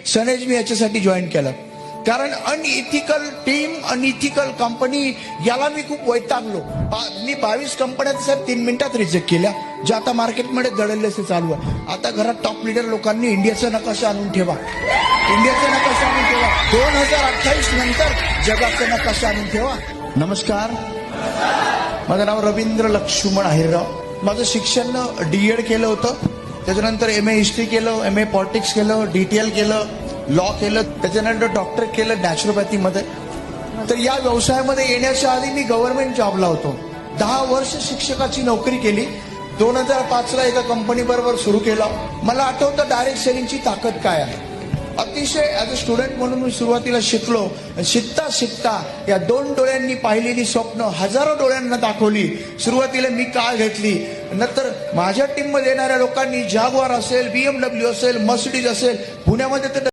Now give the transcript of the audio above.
सनेज मी याच्यासाठी जॉईन केलं, कारण अनइथिकल टीम, अनइथिकल कंपनी याला मी खूप वैतागलो. मी 22 कंपन्या साहेब 3 मिनिटात रिजेक्ट केल्या, ज्या आता मार्केटमध्ये जळलेसे चालू आहे. आता घरात टॉप लीडर लोकांनी इंडियाचा नकाशा आणून ठेवा, इंडियाचा नकाशा आणून ठेवा. 2028 नंतर जगाचा नकाशा आणून ठेवा. नमस्कार, माझं नाव रवींद्र लक्ष्मण अहिरराव. माझं शिक्षण DED केलं होतं, त्याच्यानंतर MA हिस्ट्री केलं, MA पॉलिटिक्स केलं, DTL केलं, लॉ केलं, त्याच्यानंतर डॉक्टरेट केलं नॅचरोपॅथीमध्ये. तर या व्यवसायामध्ये येण्याच्या आधी मी गव्हर्नमेंट जॉबला होतो. 10 वर्ष शिक्षकाची नोकरी केली. 2005ला एका कंपनी बरोबर सुरू केलं. मला आठवतं डायरेक्ट सेलिंगची ताकद काय आहे. अतिशय ऍज अ स्टुडंट म्हणून मी सुरुवातीला शिकलो. शिकता शिकता या 2 डोळ्यांनी पाहिलेली स्वप्न हजारो डोळ्यांना दाखवली. सुरुवातीला मी काळ घेतली, नंतर माझ्या टीममध्ये येणाऱ्या लोकांनी जॅग्वार असेल, BMW असेल, मर्सिडीज असेल, पुण्यामध्ये तर